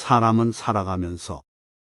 사람은 살아가면서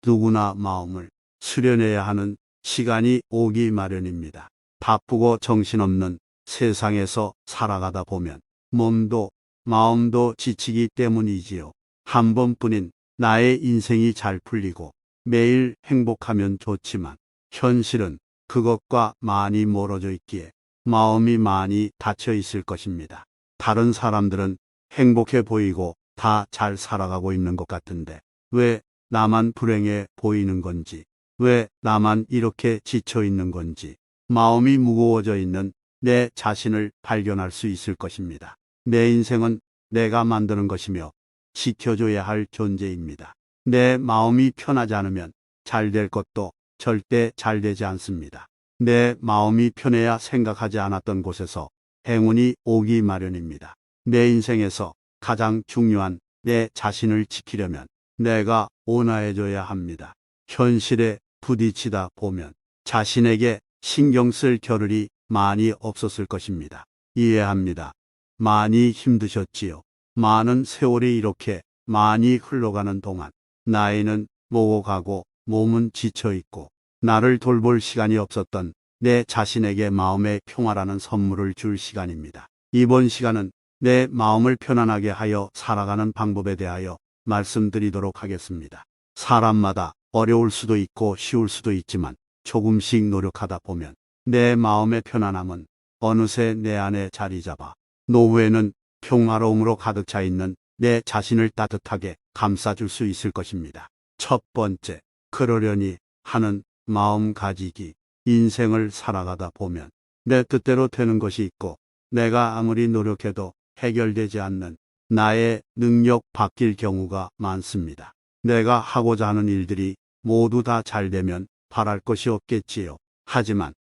누구나 마음을 수련해야 하는 시간이 오기 마련입니다. 바쁘고 정신없는 세상에서 살아가다 보면 몸도 마음도 지치기 때문이지요. 한 번뿐인 나의 인생이 잘 풀리고 매일 행복하면 좋지만 현실은 그것과 많이 멀어져 있기에 마음이 많이 닫혀 있을 것입니다. 다른 사람들은 행복해 보이고 다 잘 살아가고 있는 것 같은데 왜 나만 불행해 보이는 건지, 왜 나만 이렇게 지쳐 있는 건지 마음이 무거워져 있는 내 자신을 발견할 수 있을 것입니다. 내 인생은 내가 만드는 것이며 지켜줘야 할 존재입니다. 내 마음이 편하지 않으면 잘 될 것도 절대 잘 되지 않습니다. 내 마음이 편해야 생각하지 않았던 곳에서 행운이 오기 마련입니다. 내 인생에서 가장 중요한 내 자신을 지키려면 내가 온화해져야 합니다. 현실에 부딪히다 보면 자신에게 신경 쓸 겨를이 많이 없었을 것입니다. 이해합니다. 많이 힘드셨지요. 많은 세월이 이렇게 많이 흘러가는 동안 나이는 먹어가고 몸은 지쳐있고 나를 돌볼 시간이 없었던 내 자신에게 마음의 평화라는 선물을 줄 시간입니다. 이번 시간은 내 마음을 편안하게 하여 살아가는 방법에 대하여 말씀드리도록 하겠습니다. 사람마다 어려울 수도 있고 쉬울 수도 있지만 조금씩 노력하다 보면 내 마음의 편안함은 어느새 내 안에 자리 잡아 노후에는 평화로움으로 가득 차 있는 내 자신을 따뜻하게 감싸줄 수 있을 것입니다. 첫 번째, 그러려니 하는 마음 가지기. 인생을 살아가다 보면 내 뜻대로 되는 것이 있고 내가 아무리 노력해도 해결되지 않는 나의 능력 바뀔 경우가 많습니다. 내가 하고자 하는 일들이 모두 다 잘 되면 바랄 것이 없겠지요. 하지만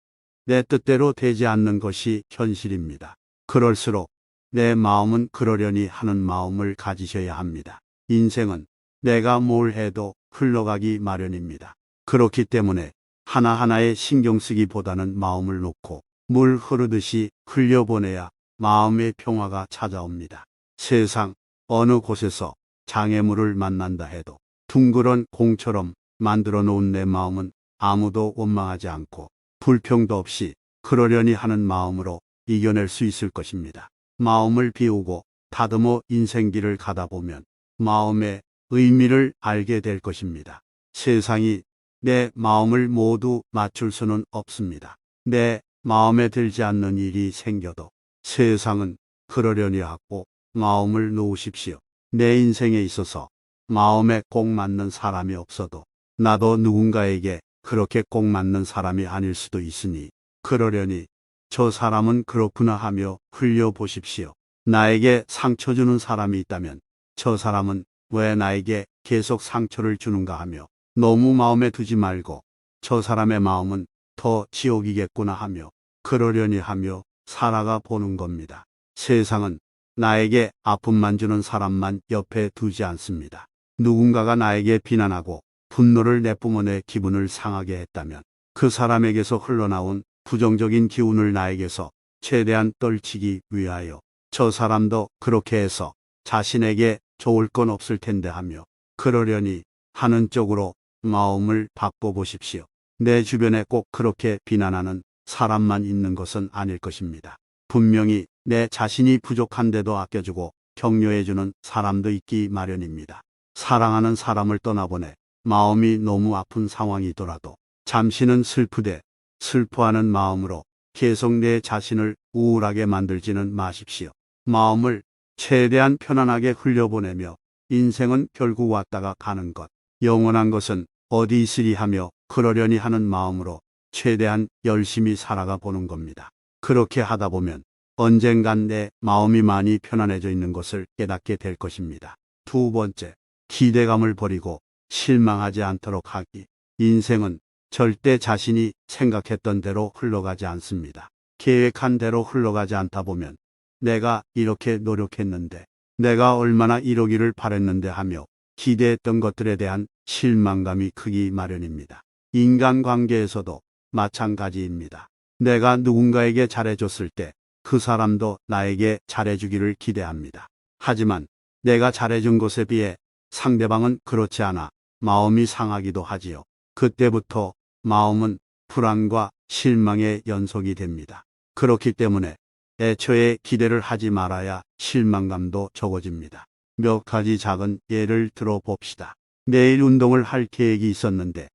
내 뜻대로 되지 않는 것이 현실입니다. 그럴수록 내 마음은 그러려니 하는 마음을 가지셔야 합니다. 인생은 내가 뭘 해도 흘러가기 마련입니다. 그렇기 때문에 하나하나에 신경 쓰기보다는 마음을 놓고 물 흐르듯이 흘려보내야 마음의 평화가 찾아옵니다. 세상 어느 곳에서 장애물을 만난다 해도 둥그런 공처럼 만들어 놓은 내 마음은 아무도 원망하지 않고 불평도 없이 그러려니 하는 마음으로 이겨낼 수 있을 것입니다. 마음을 비우고 다듬어 인생길을 가다 보면 마음의 의미를 알게 될 것입니다. 세상이 내 마음을 모두 맞출 수는 없습니다. 내 마음에 들지 않는 일이 생겨도 세상은 그러려니 하고 마음을 놓으십시오. 내 인생에 있어서 마음에 꼭 맞는 사람이 없어도 나도 누군가에게 그렇게 꼭 맞는 사람이 아닐 수도 있으니 그러려니 저 사람은 그렇구나 하며 흘려보십시오. 나에게 상처 주는 사람이 있다면 저 사람은 왜 나에게 계속 상처를 주는가 하며 너무 마음에 두지 말고 저 사람의 마음은 더 지옥이겠구나 하며 그러려니 하며 살아가 보는 겁니다. 세상은 나에게 아픔만 주는 사람만 옆에 두지 않습니다. 누군가가 나에게 비난하고 분노를 내뿜어 내 기분을 상하게 했다면 그 사람에게서 흘러나온 부정적인 기운을 나에게서 최대한 떨치기 위하여 저 사람도 그렇게 해서 자신에게 좋을 건 없을 텐데 하며 그러려니 하는 쪽으로 마음을 바꿔보십시오. 내 주변에 꼭 그렇게 비난하는 사람만 있는 것은 아닐 것입니다. 분명히 내 자신이 부족한데도 아껴주고 격려해주는 사람도 있기 마련입니다. 사랑하는 사람을 떠나보내 마음이 너무 아픈 상황이더라도 잠시는 슬프되 슬퍼하는 마음으로 계속 내 자신을 우울하게 만들지는 마십시오. 마음을 최대한 편안하게 흘려보내며 인생은 결국 왔다가 가는 것, 영원한 것은 어디 있으리 하며 그러려니 하는 마음으로 최대한 열심히 살아가 보는 겁니다. 그렇게 하다 보면 언젠간 내 마음이 많이 편안해져 있는 것을 깨닫게 될 것입니다. 두 번째, 기대감을 버리고 실망하지 않도록 하기. 인생은 절대 자신이 생각했던 대로 흘러가지 않습니다. 계획한 대로 흘러가지 않다 보면 내가 이렇게 노력했는데, 내가 얼마나 이러기를 바랬는데 하며 기대했던 것들에 대한 실망감이 크기 마련입니다. 인간관계에서도 마찬가지입니다. 내가 누군가에게 잘해줬을 때 그 사람도 나에게 잘해주기를 기대합니다. 하지만 내가 잘해준 것에 비해 상대방은 그렇지 않아 마음이 상하기도 하지요. 그때부터 마음은 불안과 실망의 연속이 됩니다. 그렇기 때문에 애초에 기대를 하지 말아야 실망감도 적어집니다. 몇 가지 작은 예를 들어 봅시다. 내일 운동을 할 계획이 있었는데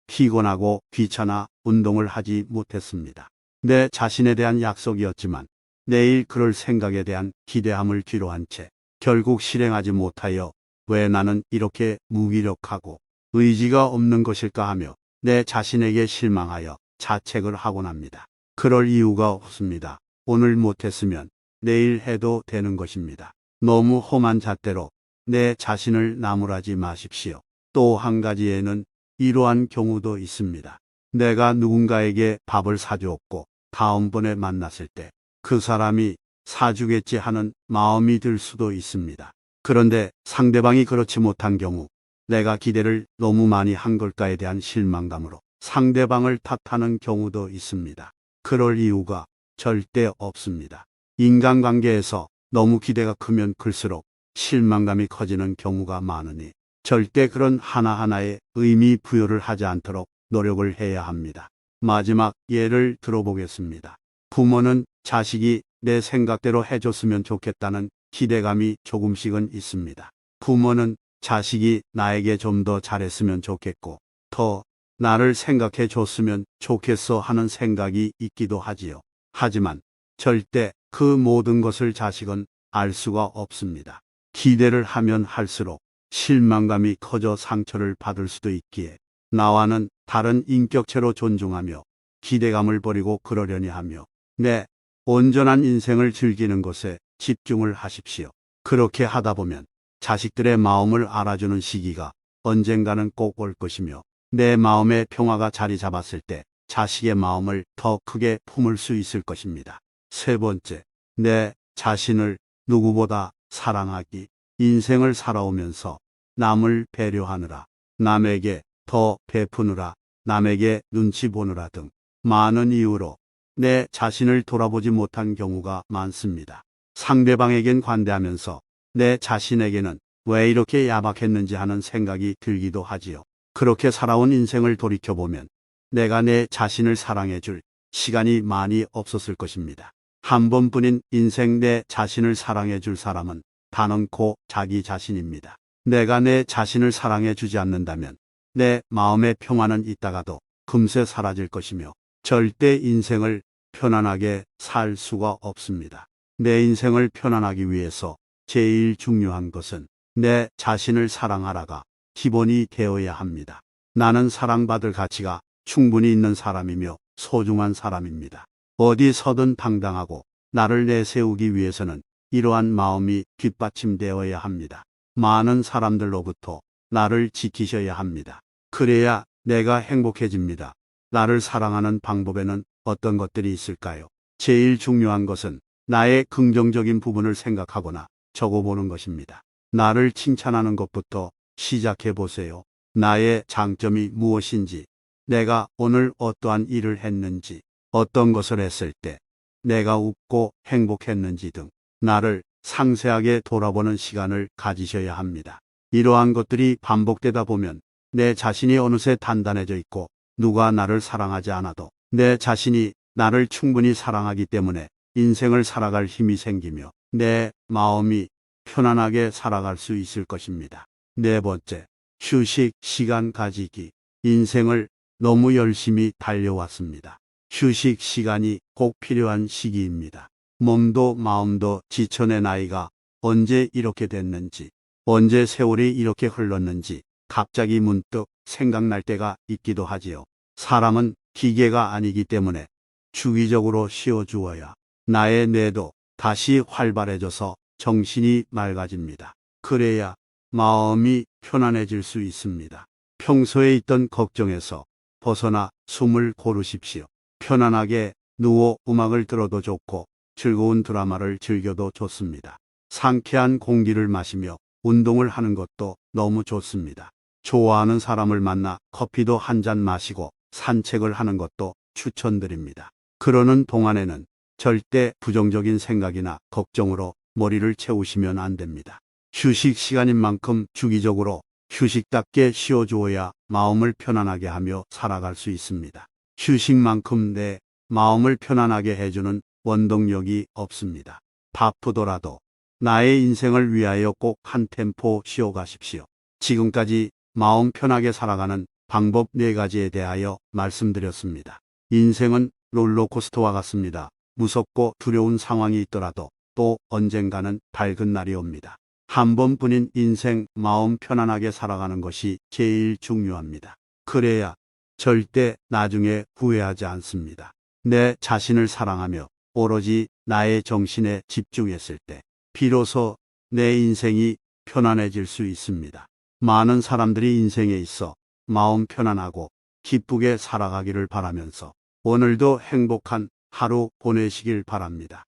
피곤하고 귀찮아 운동을 하지 못했습니다. 내 자신에 대한 약속이었지만 내일 그럴 생각에 대한 기대함을 뒤로 한 채 결국 실행하지 못하여 왜 나는 이렇게 무기력하고 의지가 없는 것일까 하며 내 자신에게 실망하여 자책을 하곤 합니다. 그럴 이유가 없습니다. 오늘 못했으면 내일 해도 되는 것입니다. 너무 험한 잣대로 내 자신을 나무라지 마십시오. 또 한 가지에는 이러한 경우도 있습니다. 내가 누군가에게 밥을 사주었고 다음번에 만났을 때 그 사람이 사주겠지 하는 마음이 들 수도 있습니다. 그런데 상대방이 그렇지 못한 경우 내가 기대를 너무 많이 한 걸까에 대한 실망감으로 상대방을 탓하는 경우도 있습니다. 그럴 이유가 절대 없습니다. 인간관계에서 너무 기대가 크면 클수록 실망감이 커지는 경우가 많으니 절대 그런 하나하나에 의미 부여를 하지 않도록 노력을 해야 합니다. 마지막 예를 들어보겠습니다. 부모는 자식이 내 생각대로 해줬으면 좋겠다는 기대감이 조금씩은 있습니다. 부모는 자식이 나에게 좀 더 잘했으면 좋겠고 더 나를 생각해 줬으면 좋겠어 하는 생각이 있기도 하지요. 하지만 절대 그 모든 것을 자식은 알 수가 없습니다. 기대를 하면 할수록 실망감이 커져 상처를 받을 수도 있기에 나와는 다른 인격체로 존중하며 기대감을 버리고 그러려니 하며 내 온전한 인생을 즐기는 것에 집중을 하십시오. 그렇게 하다 보면 자식들의 마음을 알아주는 시기가 언젠가는 꼭 올 것이며 내 마음의 평화가 자리 잡았을 때 자식의 마음을 더 크게 품을 수 있을 것입니다. 세 번째, 내 자신을 누구보다 사랑하기. 인생을 살아오면서 남을 배려하느라, 남에게 더 베푸느라, 남에게 눈치 보느라 등 많은 이유로 내 자신을 돌아보지 못한 경우가 많습니다. 상대방에겐 관대하면서 내 자신에게는 왜 이렇게 야박했는지 하는 생각이 들기도 하지요. 그렇게 살아온 인생을 돌이켜보면 내가 내 자신을 사랑해줄 시간이 많이 없었을 것입니다. 한 번뿐인 인생 내 자신을 사랑해줄 사람은 단언코 자기 자신입니다. 내가 내 자신을 사랑해주지 않는다면 내 마음의 평화는 있다가도 금세 사라질 것이며 절대 인생을 편안하게 살 수가 없습니다. 내 인생을 편안하기 위해서 제일 중요한 것은 내 자신을 사랑하라가 기본이 되어야 합니다. 나는 사랑받을 가치가 충분히 있는 사람이며 소중한 사람입니다. 어디서든 당당하고 나를 내세우기 위해서는 이러한 마음이 뒷받침되어야 합니다. 많은 사람들로부터 나를 지키셔야 합니다. 그래야 내가 행복해집니다. 나를 사랑하는 방법에는 어떤 것들이 있을까요? 제일 중요한 것은 나의 긍정적인 부분을 생각하거나 적어보는 것입니다. 나를 칭찬하는 것부터 시작해 보세요. 나의 장점이 무엇인지, 내가 오늘 어떠한 일을 했는지, 어떤 것을 했을 때 내가 웃고 행복했는지 등 나를 상세하게 돌아보는 시간을 가지셔야 합니다. 이러한 것들이 반복되다 보면 내 자신이 어느새 단단해져 있고 누가 나를 사랑하지 않아도 내 자신이 나를 충분히 사랑하기 때문에 인생을 살아갈 힘이 생기며 내 마음이 편안하게 살아갈 수 있을 것입니다. 네 번째, 휴식 시간 가지기. 인생을 너무 열심히 달려왔습니다. 휴식 시간이 꼭 필요한 시기입니다. 몸도 마음도 지쳐 내 나이가 언제 이렇게 됐는지, 언제 세월이 이렇게 흘렀는지 갑자기 문득 생각날 때가 있기도 하지요. 사람은 기계가 아니기 때문에 주기적으로 쉬어주어야 나의 뇌도 다시 활발해져서 정신이 맑아집니다. 그래야 마음이 편안해질 수 있습니다. 평소에 있던 걱정에서 벗어나 숨을 고르십시오. 편안하게 누워 음악을 들어도 좋고 즐거운 드라마를 즐겨도 좋습니다. 상쾌한 공기를 마시며 운동을 하는 것도 너무 좋습니다. 좋아하는 사람을 만나 커피도 한 잔 마시고 산책을 하는 것도 추천드립니다. 그러는 동안에는 절대 부정적인 생각이나 걱정으로 머리를 채우시면 안 됩니다. 휴식 시간인 만큼 주기적으로 휴식답게 쉬어주어야 마음을 편안하게 하며 살아갈 수 있습니다. 휴식만큼 내 마음을 편안하게 해주는 원동력이 없습니다. 바쁘더라도 나의 인생을 위하여 꼭 한 템포 쉬어가십시오. 지금까지 마음 편하게 살아가는 방법 4가지에 대하여 말씀드렸습니다. 인생은 롤러코스터와 같습니다. 무섭고 두려운 상황이 있더라도 또 언젠가는 밝은 날이 옵니다. 한 번뿐인 인생 마음 편안하게 살아가는 것이 제일 중요합니다. 그래야 절대 나중에 후회하지 않습니다. 내 자신을 사랑하며 오로지 나의 정신에 집중했을 때 비로소 내 인생이 편안해질 수 있습니다. 많은 사람들이 인생에 있어 마음 편안하고 기쁘게 살아가기를 바라면서 오늘도 행복한 하루 보내시길 바랍니다.